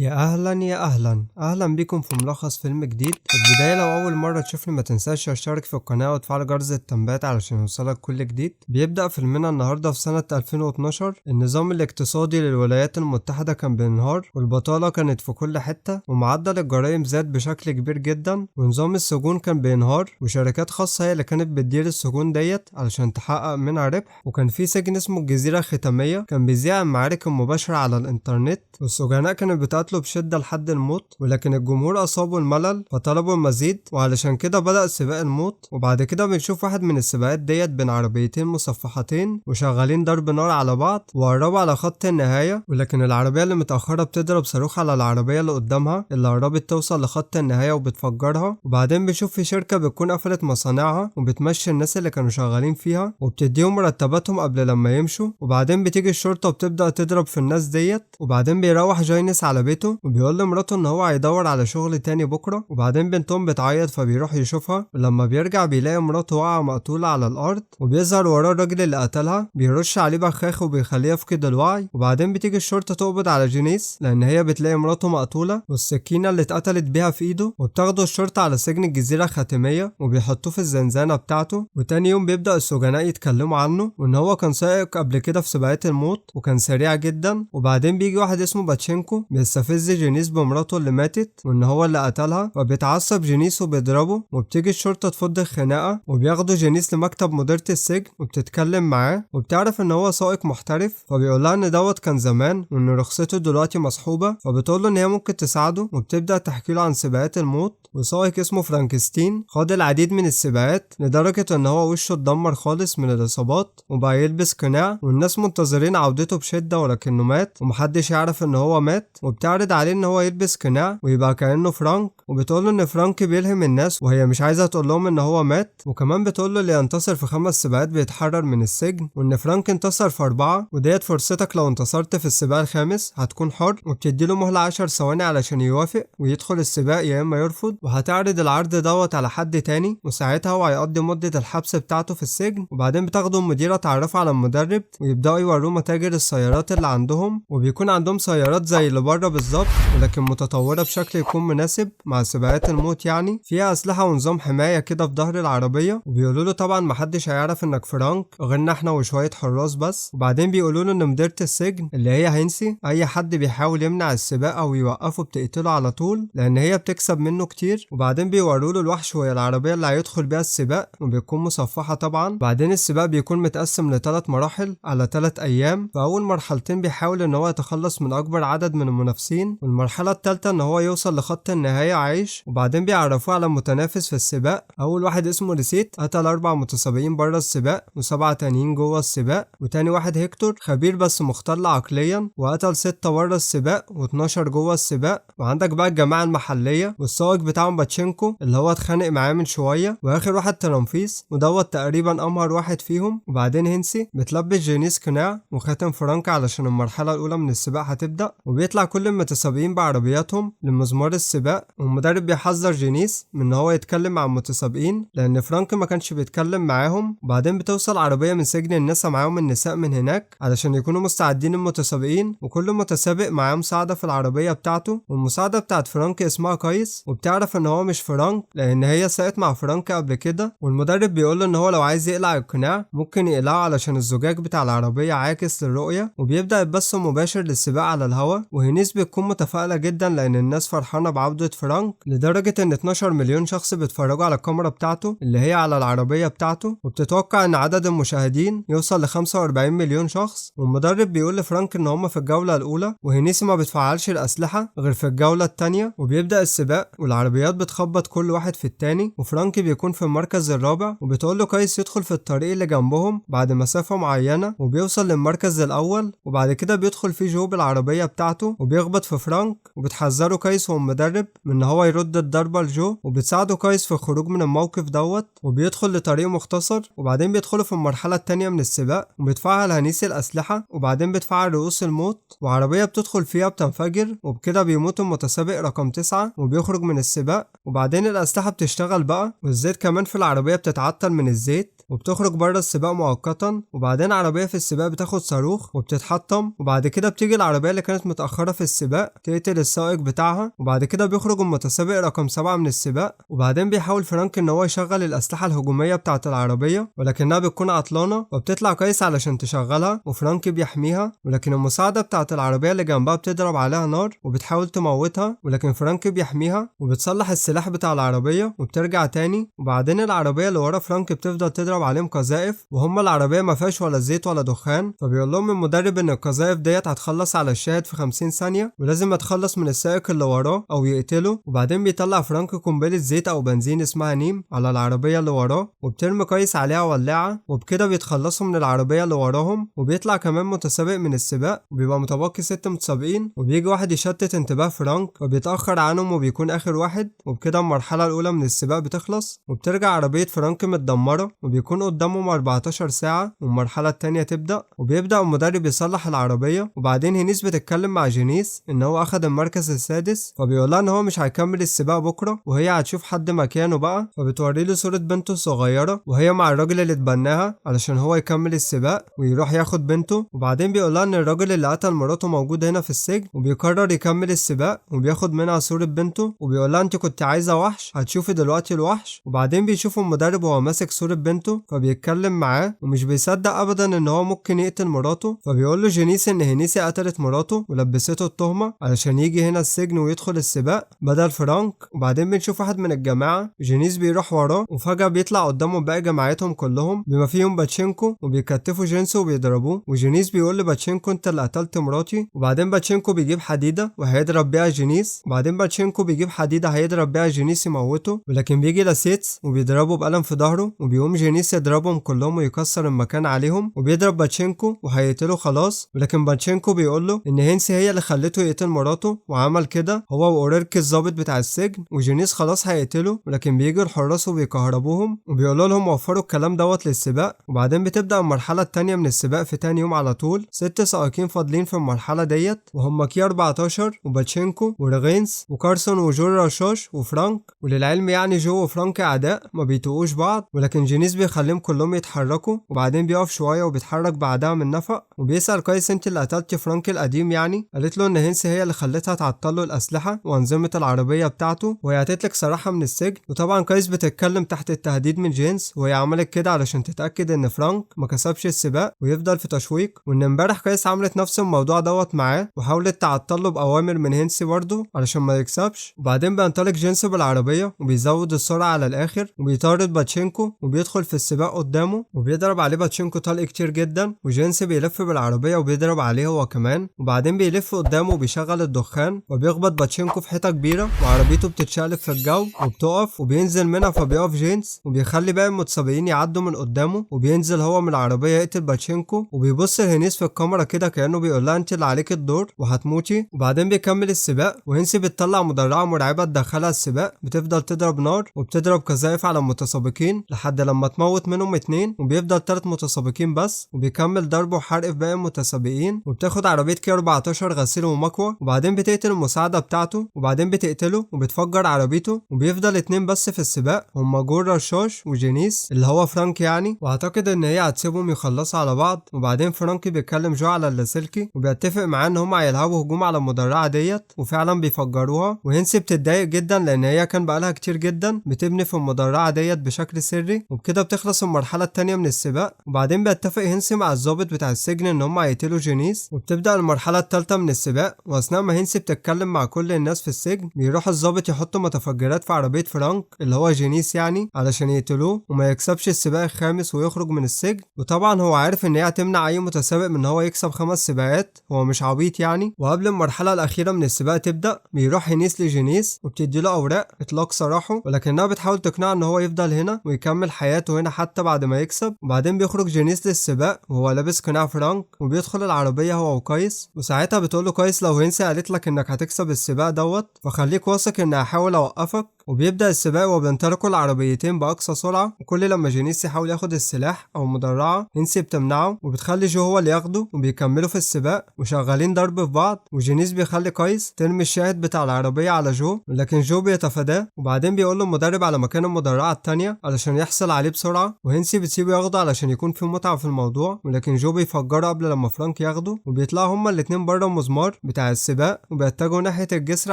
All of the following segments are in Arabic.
يا أهلا يا أهلا أهلا بيكم في ملخص فيلم جديد. في البداية لو أول مرة تشوفني ما تنساش تشترك في القناة وتفعل جرس التنبيهات علشان يوصلك كل جديد. بيبدأ فيلمنا النهاردة في سنة 2012. النظام الاقتصادي للولايات المتحدة كان بينهار والبطالة كانت في كل حتة ومعدل الجرائم زاد بشكل كبير جدا ونظام السجون كان بينهار وشركات خاصة هي اللي كانت بتدير السجون ديت علشان تحقق منها ربح. وكان في سجن اسمه الجزيرة الختامية كان بيذيع المعارك المباشرة على الإنترنت والسجناء كانوا بتقاتلوا بشدة لحد الموت، ولكن الجمهور أصابوا الملل فطلبوا المزيد وعلشان كده بدأ سباق الموت. وبعد كده بنشوف واحد من السباقات ديت بين عربيتين مصفحتين وشغالين ضرب نار على بعض وقربوا على خط النهاية، ولكن العربية اللي متأخرة بتضرب صاروخ على العربية اللي قدامها اللي قربت توصل لخط النهاية وبتفجرها. وبعدين بنشوف في شركة بتكون قفلت مصانعها وبتمشي الناس اللي كانوا شغالين فيها وبتديهم مرتباتهم قبل لما يمشوا. وبعدين بتيجي الشرطة وبتبدأ تضرب في الناس ديت. وبعدين بيروح جاينس على بيته وبيقول لمراته ان هو هيدور على شغل تاني بكره. وبعدين بنتهم بتعيط فبيروح يشوفها ولما بيرجع بيلاقي مراته واقعه مقتوله على الارض وبيظهر وراه الراجل اللي قتلها بيرش عليه بخاخ وبيخليه يفقد الوعي. وبعدين بتيجي الشرطه تقبض على جينيس لان هي بتلاقي مراته مقتوله والسكينه اللي اتقتلت بيها في ايده وبتاخده الشرطه على سجن الجزيره الختاميه وبيحطوه في الزنزانه بتاعته. وتاني يوم بيبدا السجناء يتكلموا عنه وان هو كان سائق قبل كده في سباقات الموت وكان سريع جدا. وبعدين بيجي واحد اسمه باتشينكو بيستفز جينيس بمراته اللي ماتت وان هو اللي قتلها فبيتعصب جينيس وبيضربه وبتيجي الشرطه تفض الخناقه وبياخدوا جينيس لمكتب مديرة السجن وبتتكلم معاه وبتعرف ان هو سائق محترف فبيقولها ان دوت كان زمان وان رخصته دلوقتي مسحوبه فبتقوله ان هي ممكن تساعده وبتبدا تحكي له عن سباقات الموت. وسائق اسمه فرانكستين خاض العديد من السباقات لدرجه ان هو وشه اتدمر خالص من الاصابات وبقى يلبس قناع والناس منتظرين عودته بشده ولكنه مات ومحدش يعرف ان هو مات. وبتعرض عليه ان هو يلبس قناع ويبقى كأنه فرانك وبتقوله ان فرانك بيلهم الناس وهي مش عايزة تقول لهم ان هو مات. وكمان بتقوله اللي ينتصر في 5 سباقات بيتحرر من السجن وان فرانك انتصر في 4 وديت فرصتك لو انتصرت في السباق الخامس هتكون حر. وبتديله مهلة 10 ثواني علشان يوافق ويدخل السباق يا اما يرفض وهتعرض العرض دوت على حد تاني وساعتها هو هيقضي مدة الحبس بتاعته في السجن. وبعدين بتاخده المديرة تعرفه على المدرب ويبدأوا يوروه متاجر السيارات اللي عندهم وبيكون عندهم سيارات زي اللي بره بالظبط ولكن متطورة بشكل يكون مناسب مع سباقات الموت، يعني فيها أسلحة ونظام حماية كده في ظهر العربية. وبيقولوا له طبعا محدش هيعرف انك فرانك غيرنا احنا وشوية حراس بس. وبعدين بيقولوا له ان مديرة السجن اللي هي هينسي اي حد بيحاول يمنع السباق او يوقفه بتقتله على طول لان هي بتكسب منه كتير. وبعدين بيوروا له الوحش وهي العربية اللي هيدخل بيها السباق وبيكون مصفحة طبعا. بعدين السباق بيكون متقسم ل3 مراحل على 3 ايام. فاول مرحلتين بيحاول ان هو يتخلص من اكبر عدد من المنافسين والمرحلة الثالثة ان هو يوصل لخط النهاية عايش. وبعدين بيعرفوه على متنافس في السباق. اول واحد اسمه ريسيت قتل 4 متسابقين بره السباق و7 تانيين جوه السباق. وتاني واحد هيكتور خبير بس مختل عقليا وقتل 6 بره السباق و12 جوه السباق. وعندك بقى الجماعة المحلية والسائق بتاعهم باتشينكو اللي هو اتخانق معاه من شوية. واخر واحد ترامفيس ودوت تقريبا امهر واحد فيهم. وبعدين هنسي بتلبس جينيس قناع وخاتم فرانك علشان المرحلة الاولى من السباق هتبدأ. وبيطلع كل المتسابقين بعربياتهم لمزمار السباق والمدرب بيحذر جينيس من ان هو يتكلم مع المتسابقين لان فرانك ما كانش بيتكلم معاهم. وبعدين بتوصل عربيه من سجن النساء معاهم النساء من هناك علشان يكونوا مستعدين المتسابقين وكل متسابق معاه مساعده في العربيه بتاعته. والمساعده بتاعت فرانك اسمها كايس وبتعرف ان هو مش فرانك لان هي ساقت مع فرانك قبل كده. والمدرب بيقول له ان هو لو عايز يقلع القناع ممكن يقلعه علشان الزجاج بتاع العربيه عاكس للرؤيه. وبيبدا يبث مباشر للسباق على الهواء وهنيس بتكون متفائله جدا لان الناس فرحانه بعودة فرانك لدرجة ان 12 مليون شخص بيتفرجوا على الكاميرا بتاعته اللي هي على العربية بتاعته. وبتتوقع ان عدد المشاهدين يوصل ل 45 مليون شخص. والمدرب بيقول لفرانك ان هم في الجولة الاولى وهنيسي ما بتفعلش الاسلحة غير في الجولة التانية. وبيبدأ السباق والعربيات بتخبط كل واحد في التاني وفرانك بيكون في المركز الرابع. وبتقول له كايس يدخل في الطريق اللي جنبهم بعد مسافة معينة وبيوصل للمركز الاول. وبعد كده بيدخل فيه جو بالعربية بتاعته وبيخبط في فرانك وبتحذره كايس والمدرب من ان هو هو يرد الضربة لجو، وبتساعده كايس في الخروج من الموقف دوت، وبيدخل لطريق مختصر. وبعدين بيدخلوا في المرحلة التانية من السباق، وبيتفعل هنيس الأسلحة، وبعدين بتفعل رؤوس الموت، وعربية بتدخل فيها بتنفجر، وبكده بيموت المتسابق رقم 9 وبيخرج من السباق. وبعدين الأسلحة بتشتغل بقى، والزيت كمان في العربية بتتعطل من الزيت وبتخرج بره السباق مؤقتا. وبعدين عربية في السباق بتاخد صاروخ وبتتحطم، وبعد كده بتيجي العربية اللي كانت متأخرة في السباق تقتل السائق بتاعها، وبعد كده بيخرج المتسابق رقم 7 من السباق. وبعدين بيحاول فرانك ان هو يشغل الأسلحة الهجومية بتاعة العربية، ولكنها بتكون عطلانة، وبتطلع كايس علشان تشغلها وفرانك بيحميها، ولكن المساعدة بتاعة العربية اللي جنبها بتضرب عليها نار وبتحاول تموتها، ولكن فرانك بيحميها وبتصلح السلاح بتاع العربية وبترجع تاني. وبعدين العربية اللي ورا فرانك بتفضل تضرب عليهم قذائف، وهم العربية ما فيهاش ولا زيت ولا دخان، فبيقول لهم المدرب ان القذائف ديت هتخلص على الشاهد في 50 ثانية، ولازم يتخلص من السائق اللي وراه او يقتله. وبعدين بيطلع فرانك قنبلة زيت او بنزين اسمها نيم على العربية اللي وراه، وبترمي كويس عليها ولاعة، وبكده بيتخلصوا من العربية اللي وراهم. وبيطلع كمان متسابق من السباق، وبيبقى متبقي 6 متسابقين، وبيجي واحد يشتت انتباه فرانك وبيتأخر عنهم وبيكون اخر واحد، وبكده المرحلة الاولى من السباق بتخلص، وبترجع عربية فرانك متدمرة، وبيكون قدامهم 14 ساعة والمرحلة التانية تبدأ. وبيبدأ المدرب يصلح العربية، وبعدين هينيس بتتكلم مع جينيس ان هو اخد المركز السادس، فبيقولها ان هو مش هيكمل السباق بكرة وهي هتشوف حد مكانه بقى، فبتوريله صورة بنته الصغيرة وهي مع الراجل اللي اتبناها علشان هو يكمل السباق ويروح ياخد بنته. وبعدين بيقولها ان الراجل اللي قتل مراته موجود هنا في السجن وبيقرر يكمل السباق، وبياخد منها صورة بنته وبيقولها انت كنت عايزة وحش، هتشوفي دلوقتي الوحش. وبعدين بيشوف المدرب وهو ماسك صورة بنته، فبيتكلم معاه ومش بيصدق ابدا ان هو ممكن يقتل مراته، فبيقول له جينيس ان هينيسي قتلت مراته ولبسته التهمة علشان يجي هنا السجن ويدخل السباق بدل فرانك. وبعدين بنشوف واحد من الجماعة جينيس بيروح وراه، وفجأة بيطلع قدامه باقي جماعتهم كلهم بما فيهم باتشينكو، وبيكتفوا جينس وبيضربوه، وجينيس بيقول لباتشينكو انت اللي قتلت مراتي. وبعدين باتشينكو بيجيب حديدة وهيضرب بيها جينيس، وبعدين باتشينكو بيجيب حديدة هيضرب بيها جينيس يموته، ولكن بيجي لاسيتس وبيضربه بقلم في ظهره، وبيقوم جينيس يضربهم كلهم ويكسر المكان عليهم، وبيضرب باتشينكو وهيقتله خلاص، ولكن باتشينكو بيقول له ان هينسي هي اللي خلته يقتل مراته، وعمل كده هو واوريرك الضابط بتاع السجن، وجينيس خلاص هيقتله، ولكن بيجي الحراس وبيكهربوهم وبيقولوا لهم وفروا الكلام دوت للسباق. وبعدين بتبدأ المرحلة التانية من السباق في تاني يوم على طول. 6 سائقين فاضلين في المرحلة ديت، وهم كي 14 وباتشينكو وريغينس وكارسون وجوري رشاش وفرانك، وللعلم يعني جو وفرانك اعداء ما بيتوقوش بعض، ولكن جينيس بيخليهم كلهم يتحركوا، وبعدين بيقف شوية وبيتحرك بعدها من نفق، وبيسأل كويس انت اللي قتلت فرانك القديم يعني؟ قالت له ان هينسي هي اللي خلتها تعطله الأسلحة وأنظمة العربية بتاعته، وهي هتطلق صراحة من السجن. وطبعا كويس بتتكلم تحت التهديد من جينس، وهي عملت كده علشان تتأكد ان فرانك ما كسبش السباق ويفضل في تشويق، وان امبارح كويس عملت نفس الموضوع دوت معاه وحاولت تعطله بأوامر من هينسي برضه علشان ما يكسبش. وبعدين بينطلق جينس بالعربية وبيزود السرعة على الآخر، وبيطارد باتشينكو وبيدخل في السباق قدامه وبيضرب عليه باتشينكو طلق كتير جدا، وجينس بيلف بالعربية وبيضرب عليه هو كمان، وبعدين بيلف قدامه وبيشغل الدخان وبيخبط باتشينكو في حيطة كبيرة، وعربيته بتتشقلب في الجو وبتقف وبينزل منها، فبيقف جينس وبيخلي باقي المتسابقين يعدوا من قدامه، وبينزل هو من العربية يقتل باتشينكو، وبيبص لهينيس في الكاميرا كده كأنه بيقول لها انت اللي عليك الدور وهتموتي. وبعدين بيكمل السباق، وهينسي بتطلع مدرعة مرعبة تدخلها السباق، بتفضل تضرب نار وبتضرب قذائف على المتسابقين لحد لما تموت منهم 2، وبيفضل 3 متسابقين بس، وبيكمل ضرب وحرق في باقي المتسابقين، وبتاخد عربية كي 14 غسيل ومكوى، وبعدين بتقتل المساعدة بتاعته، وبعدين بتقتله وبتفجر عربيته، وبيفضل 2 بس في السباق هما جور رشاش وجينيس اللي هو فرانك يعني، واعتقد ان هي هتسيبهم يخلصوا على بعض. وبعدين فرانك بيتكلم جو على اللاسلكي وبيتفق معاه ان هما هيلعبوا هجوم على المدرعة ديت، وفعلا بيفجروها، وهينسي بتتضايق جدا لان هي كان بقالها كتير جدا بتبني في المدرعة ديت بشكل سري، وبكده بتخلص المرحلة التانية من السباق. وبعدين بيتفق هينسي مع الضابط بتاع السجن ان هما هيقتلوا جينيس، وبتبدأ المرحلة التالتة من السباق، واثناء ما هينسي بتتكلم مع كل الناس في السجن بيروح الضابط يحط متفجرات في عربية فرانك اللي هو جينيس يعني علشان يقتلوه وما يكسبش السباق الخامس ويخرج من السجن. وطبعا هو عارف ان هي هتمنع اي متسابق من ان هو يكسب 5 سباقات، هو مش عبيط يعني. وقبل المرحلة الأخيرة من السباق تبدأ بيروح هينيس لجينيس وبتديله أوراق إطلاق سراحه، ولكنها بتحاول تقنعه ان هو يفضل هنا ويكمل حياته هنا حتى بعد ما يكسب. وبعدين بيخرج جينيس للسباق وهو لابس قناع فرانك وبيدخل العربية هو وكايس، وساعتها بتقول له كايس لو هينسي قالت لك انك هتكسب السباق دوت فخليك وخليك واثق اني هحاول اوقفك. وبيبدأ السباق وبينطلقوا العربيتين بأقصى سرعة، وكل لما جينيس يحاول ياخد السلاح أو المدرعة هينسي بتمنعه وبتخلي جو هو اللي ياخده، وبيكملوا في السباق وشغالين ضرب في بعض. وجينيس بيخلي كايس ترمي الشاهد بتاع العربية على جو، لكن جو بيتفاداه، وبعدين بيقول له المدرب على مكان المدرعة التانية علشان يحصل عليه بسرعة، وهينسي بتسيبه ياخده علشان يكون في متعة في الموضوع، ولكن جو بيفجره قبل لما فرانك ياخده. وبيطلعوا هما الاتنين بره المزمار بتاع السباق وبيتجهوا ناحية الجسر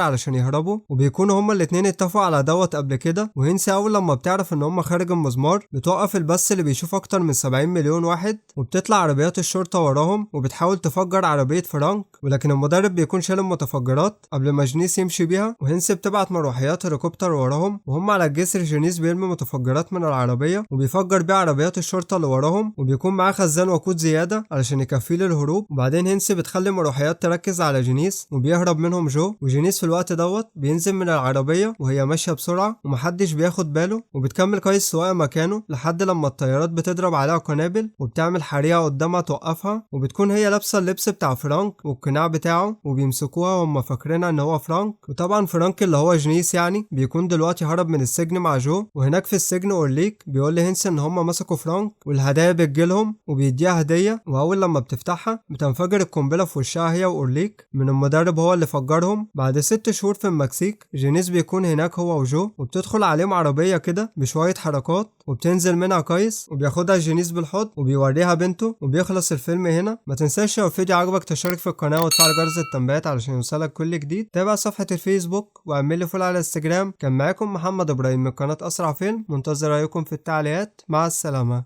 علشان يهربوا، وبيكونوا هما الاتنين اتفقوا على دوت قبل كده. وهينسي اول لما بتعرف ان هم خارج المزمار بتوقف البث اللي بيشوف اكتر من 70 مليون واحد، وبتطلع عربيات الشرطة وراهم وبتحاول تفجر عربية فرانك، ولكن المدرب بيكون شال المتفجرات قبل ما جينيس يمشي بيها. وهينسي بتبعت مروحيات هليكوبتر وراهم، وهم على الجسر جينيس بيرمي متفجرات من العربية وبيفجر بيها عربيات الشرطة اللي وراهم، وبيكون معاه خزان وقود زيادة علشان يكفيه للهروب. وبعدين هينسي بتخلي مروحيات تركز على جينيس وبيهرب منهم جو، وجينيس في الوقت دوت بينزل من العربية وهي ماشية بسرعة ومحدش بياخد باله، وبتكمل كايس سواقة مكانه لحد لما الطيارات بتضرب عليها قنابل وبتعمل حريقة قدامها توقفها. وبتكون هي لابسة اللبس بتاع فرانك والقناع بتاعه، وبيمسكوها وهم فاكرينها ان هو فرانك. وطبعا فرانك اللي هو جينيس يعني بيكون دلوقتي هرب من السجن مع جو، وهناك في السجن اورليك بيقول لهينسي ان هم مسكوا فرانك والهدايا بتجيلهم، وبيديها هدية، واول لما بتفتحها بتنفجر القنبلة في وشها هي واورليك من المدرب هو اللي فجرهم. بعد 6 شهور في المكسيك جينيس بيكون هناك هو وجو، وبتدخل عليهم عربية كده بشوية حركات وبتنزل منها كايس وبياخدها جينيس بالحضن وبيوريها بنته، وبيخلص الفيلم هنا. ما تنساش لو الفيديو عجبك تشترك في القناة وتفعل جرس التنبيهات علشان يوصلك كل جديد. تابع صفحة الفيسبوك واعمل لي فولو على الانستجرام. كان معاكم محمد ابراهيم من قناة اسرع فيلم، منتظر رايكم في التعليقات. مع السلامة.